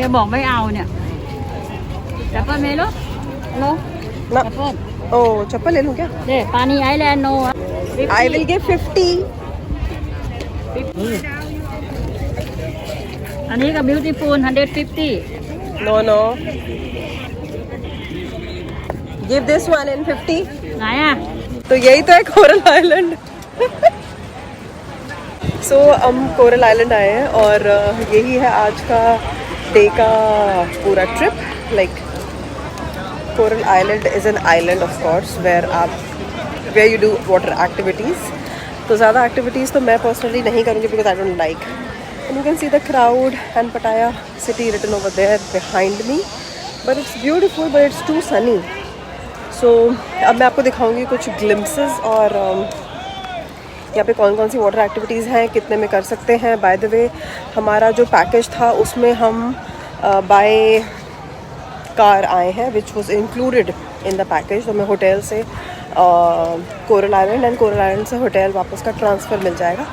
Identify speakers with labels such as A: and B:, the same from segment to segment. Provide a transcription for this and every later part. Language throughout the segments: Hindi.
A: ยบอกไม่เอาเนี่ยแอปเปิ้ลเมโลโล
B: ना
A: แอปเปิ้ล
B: ओ चप्पल ले लूँ क्या?
A: เด็ปานีไอแลนด์โน
B: I will give 50.
A: อันนี้กับบิวตี้ฟูล150
B: No, no. Give this one in 50.
A: ไหนอ่ะ
B: तो यही तो है कोरल आइलैंड. सो हम कोरल आइलैंड आए हैं और यही है आज का डे का पूरा trip. Like coral island is an island of course where you do water activities. तो ज़्यादा एक्टिविटीज़ तो मैं पर्सनली नहीं करूँगी because I don't like. And you can see the crowd and Pattaya city written over there behind me. But it's beautiful, but it's too sunny. So अब मैं आपको दिखाऊंगी कुछ glimpses और यहाँ पे कौन कौन सी वाटर एक्टिविटीज़ हैं, कितने में कर सकते हैं. बाय द वे हमारा जो पैकेज था उसमें हम बाय कार आए हैं which was included in the package. तो हमें होटल से Coral Island and Coral Island से होटल वापस का ट्रांसफ़र मिल जाएगा.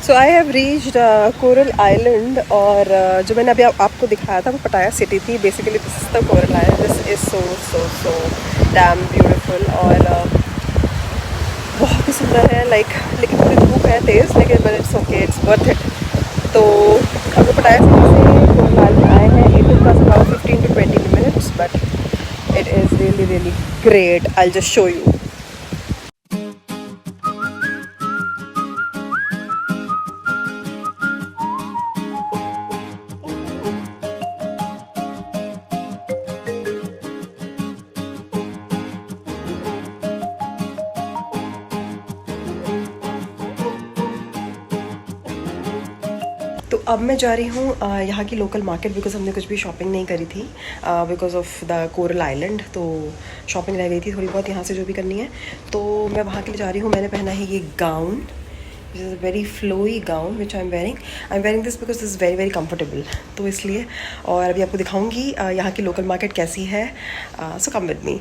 B: So I have reached Coral Island. और जो मैंने अभी आपको दिखाया था वो पटाया सिटी थी. Basically this is the coral island. This is so damn beautiful और बहुत ही सुंदर है. लेकिन थोड़ी धूप है तेज़, लेकिन but it's okay, it's worth it. तो हम लोग पटाया सिटी से कोरल आइलैंड आए हैं. It took us about 15 to 20 minutes but it is really great. I will just show you. तो अब मैं जा रही हूँ यहाँ की लोकल मार्केट बिकॉज़ हमने कुछ भी शॉपिंग नहीं करी थी because of the coral island. तो शॉपिंग रह गई थी थोड़ी बहुत यहाँ से जो भी करनी है. तो मैं वहाँ के लिए जा रही हूँ. मैंने पहना है ये gown which is a very flowy gown which I am wearing this because this is very comfortable. तो इसलिए और अभी आपको दिखाऊँगी यहाँ की लोकल मार्केट कैसी है. So come with me.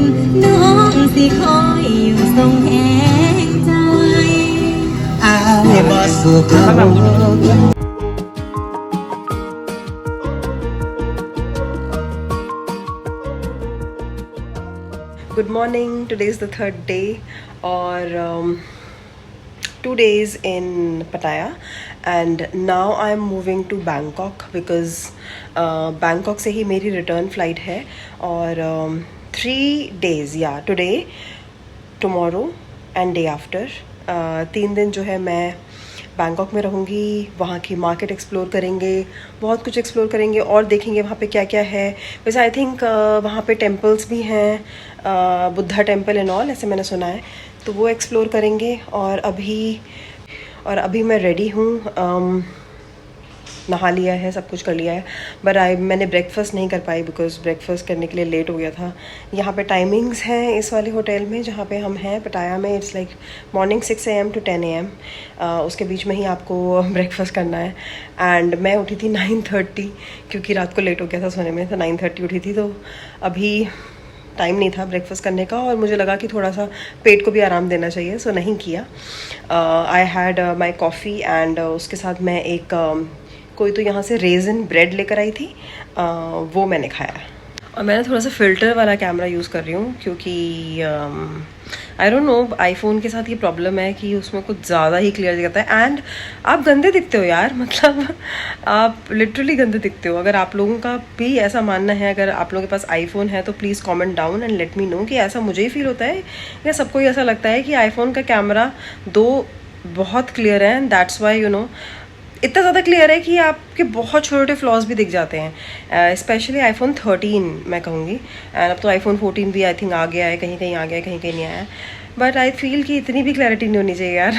C: น้องสิคอยอยู่ทรงแห่งใจอายบ่สู่เขา
B: Good morning. Today is the third day or 2 days in Pattaya, and now I am moving to Bangkok because Bangkok से ही मेरी return flight है और 3 days, yeah, today, tomorrow and day after 3 दिन जो है मैं बैंकॉक में रहूँगी. वहाँ की मार्केट एक्सप्लोर करेंगे, बहुत कुछ एक्सप्लोर करेंगे और देखेंगे वहाँ पे क्या क्या है. वैसे आई थिंक वहाँ पे टेम्पल्स भी हैं, बुद्धा टेम्पल एंड ऑल, ऐसे मैंने सुना है, तो वो एक्सप्लोर करेंगे. और अभी मैं रेडी हूँ, नहा लिया है, सब कुछ कर लिया है, बट मैंने ब्रेकफास्ट नहीं कर पाई बिकॉज ब्रेकफास्ट करने के लिए लेट हो गया था. यहाँ पे टाइमिंग्स हैं इस वाले होटल में जहाँ पे हम हैं पटाया में. It's like morning 6 AM to 10 AM. उसके बीच में ही आपको ब्रेकफास्ट करना है. एंड मैं उठी थी 9:30 क्योंकि रात को लेट हो गया था सोने में, तो 9:30 उठी थी. तो अभी टाइम नहीं था ब्रेकफास्ट करने का और मुझे लगा कि थोड़ा सा पेट को भी आराम देना चाहिए, सो नहीं किया. I had my coffee and उसके साथ मैं एक कोई तो यहाँ से रेज़न ब्रेड लेकर आई थी, वो मैंने खाया. और मैंने थोड़ा सा फ़िल्टर वाला कैमरा यूज़ कर रही हूँ क्योंकि आई डोंट नो, आईफोन के साथ ये प्रॉब्लम है कि उसमें कुछ ज़्यादा ही क्लियर दिखता है. एंड आप गंदे दिखते हो यार, मतलब आप लिटरली गंदे दिखते हो. अगर आप लोगों का भी ऐसा मानना है, अगर आप लोगों के पास आईफोन है तो please comment down and let me know कि ऐसा मुझे ही फील होता है या सबको ही ऐसा लगता है कि आईफोन का कैमरा बहुत क्लियर है and that's why you know इतना ज़्यादा क्लियर है कि आपके बहुत छोटे छोटे फ्लॉज भी दिख जाते हैं. स्पेशली आईफोन 13 मैं कहूँगी, एंड अब तो आईफोन 14 भी आई थिंक आ गया है, कहीं कहीं आ गया है, कहीं कहीं नहीं आया. बट आई फील कि इतनी भी क्लैरिटी नहीं होनी चाहिए यार.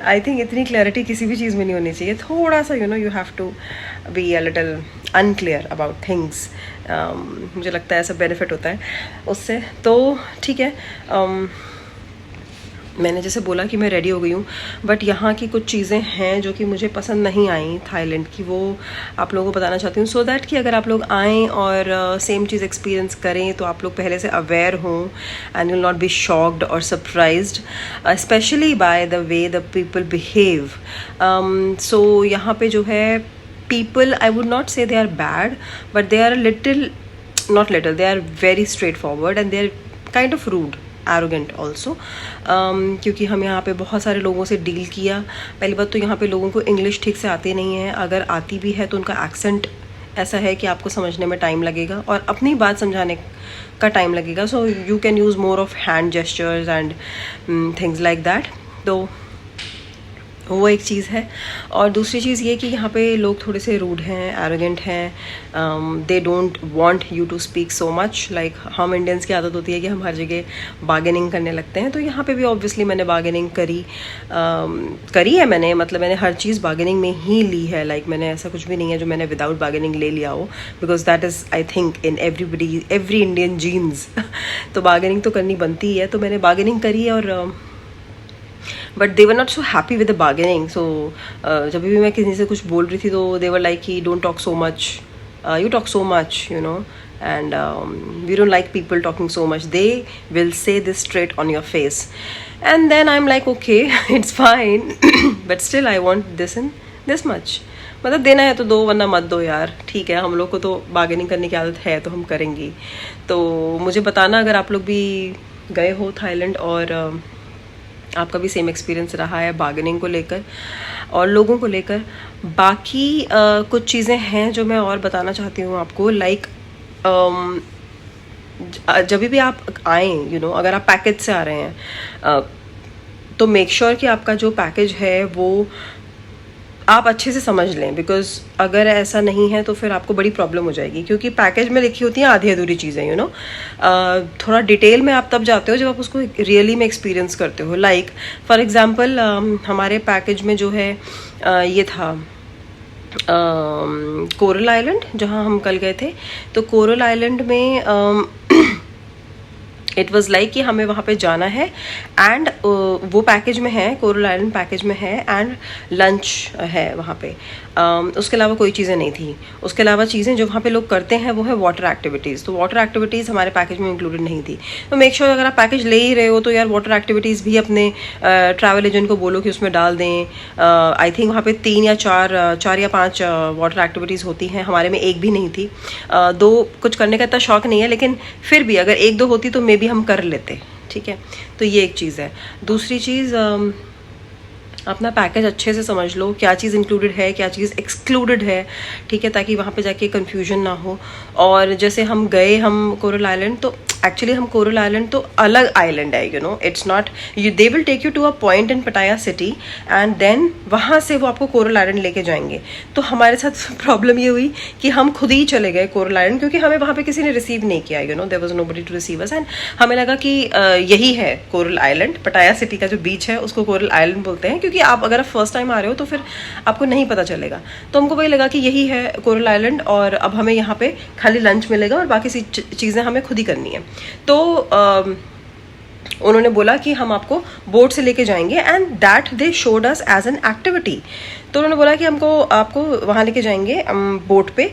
B: आई थिंक इतनी क्लैरिटी किसी भी चीज़ में नहीं होनी चाहिए. थोड़ा सा you have to be a little unclear about things. मुझे लगता है ऐसा बेनिफिट होता है उससे. तो ठीक है, मैंने जैसे बोला कि मैं रेडी हो गई हूँ, बट यहाँ की कुछ चीज़ें हैं जो कि मुझे पसंद नहीं आई थाईलैंड की, वो आप लोगों को बताना चाहती हूँ, सो दैट कि अगर आप लोग आएँ और सेम चीज़ एक्सपीरियंस करें तो आप लोग पहले से अवेयर हों and will not be shocked और surprised, specially by the way the people behave. So यहाँ पे जो है people, I would not say they are bad, but they are they are very straightforward and they are kind of rude, arrogant also. क्योंकि हम यहाँ पे बहुत सारे लोगों से डील किया. पहली बात तो यहाँ पे लोगों को इंग्लिश ठीक से आती नहीं है, अगर आती भी है तो उनका एक्सेंट ऐसा है कि आपको समझने में टाइम लगेगा और अपनी बात समझाने का टाइम लगेगा. So you can use more of hand gestures and things like that. तो वो एक चीज़ है. और दूसरी चीज़ ये कि यहाँ पे लोग थोड़े से रूड हैं, एरोगेंट हैं, they don't want you to speak so much. Like हम इंडियंस की आदत होती है कि हम हर जगह बार्गेनिंग करने लगते हैं. तो यहाँ पे भी ऑब्वियसली मैंने बार्गेनिंग करी है. मैंने हर चीज़ बार्गेनिंग में ही ली है. लाइक मैंने ऐसा कुछ भी नहीं है जो मैंने विदाउट बार्गेनिंग ले लिया हो, because that is I think in every Indian genes. तो बार्गेनिंग तो करनी बनती है, तो मैंने बार्गेनिंग करी है. और but they were not so happy with the bargaining. So जब भी मैं किसी से कुछ बोल रही थी तो दे वर लाइक कि don't talk so much, you talk so much, you know, and we don't like people talking so much. They will say this straight on your face, and then I'm like, okay, it's fine, but still I want this and this much. मतलब देना है तो दो, वरना मत दो यार. ठीक है, हम लोग को तो बार्गेनिंग करने की आदत है तो हम करेंगी. तो मुझे बताना अगर आप लोग भी गए हो थाईलैंड और आपका भी सेम एक्सपीरियंस रहा है बार्गेनिंग को लेकर और लोगों को लेकर. बाकी कुछ चीज़ें हैं जो मैं और बताना चाहती हूँ आपको. लाइक जब भी आप आएँ, अगर आप पैकेज से आ रहे हैं तो मेक श्योर कि आपका जो पैकेज है वो आप अच्छे से समझ लें, बिकॉज अगर ऐसा नहीं है तो फिर आपको बड़ी प्रॉब्लम हो जाएगी. क्योंकि पैकेज में लिखी होती हैं आधी अधूरी चीज़ें, थोड़ा डिटेल में आप तब जाते हो जब आप उसको रियली में एक्सपीरियंस करते हो. लाइक फॉर एग्जांपल हमारे पैकेज में जो है ये था कोरल आइलैंड, जहाँ हम कल गए थे. तो कोरल आइलैंड में इट वॉज़ लाइक कि हमें वहाँ पे जाना है एंड वो पैकेज में है, कोरल आइलैंड पैकेज में है एंड लंच है वहाँ पे। उसके अलावा कोई चीज़ें नहीं थी। उसके अलावा चीज़ें जो वहाँ पे लोग करते हैं वो है वाटर एक्टिविटीज़। तो वाटर एक्टिविटीज़ हमारे पैकेज में इंक्लूडेड नहीं थी। तो मेक श्योर अगर आप पैकेज ले ही रहे हो तो यार वाटर एक्टिविटीज़ भी अपने ट्रैवल एजेंट को बोलो कि उसमें डाल दें। आई थिंक वहाँ पे 3 या 4 या 5 वाटर एक्टिविटीज़ होती हैं, हमारे में एक भी नहीं थी। 2 कुछ करने का इतना शौक नहीं है, लेकिन फिर भी अगर 1-2 होती तो मे भी हम कर लेते। ठीक है, तो ये एक चीज़ है। दूसरी चीज़, अपना पैकेज अच्छे से समझ लो, क्या चीज़ इंक्लूडेड है, क्या चीज़ एक्सक्लूडेड है। ठीक है, ताकि वहाँ पे जाके कंफ्यूजन ना हो। और जैसे हम गए हम कोरल आइलैंड, तो एक्चुअली हम कोरल आइलैंड तो अलग आइलैंड है, you know, it's not, you they will take you to a point in Pattaya city and then वहाँ से वो आपको कोरल आइलैंड लेके जाएंगे। तो हमारे साथ प्रॉब्लम ये हुई कि हम खुद ही चले गए कोरल आइलैंड, क्योंकि हमें वहाँ पे किसी ने रिसीव नहीं किया, you know, there was nobody to receive us. And हमें लगा कि यही है कोरल आइलैंड, पटाया सिटी का जो बीच है उसको कोरल आइलैंड बोलते हैं, क्योंकि आप अगर फर्स्ट टाइम आ रहे हो तो फिर आपको नहीं पता चलेगा। तो हमको वही लगा कि यही है कोरल आइलैंड और अब हमें यहाँ पे खाली लंच मिलेगा और बाकी चीज़ें हमें खुद ही करनी है। तो उन्होंने बोला कि हम आपको बोट से लेके जाएंगे and that they showed us as an activity. तो उन्होंने बोला कि आपको वहाँ लेके जाएंगे बोट पे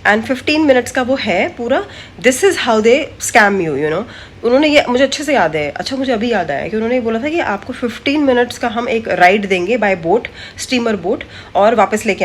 B: एंड 15 मिनट्स का वो है पूरा। This is how they scam you, you know. उन्होंने ये मुझे अच्छे से याद है, अच्छा मुझे अभी याद आया कि उन्होंने बोला था कि आपको 15 मिनट्स का हम एक राइड देंगे बाय बोट, स्टीमर बोट, और वापस लेके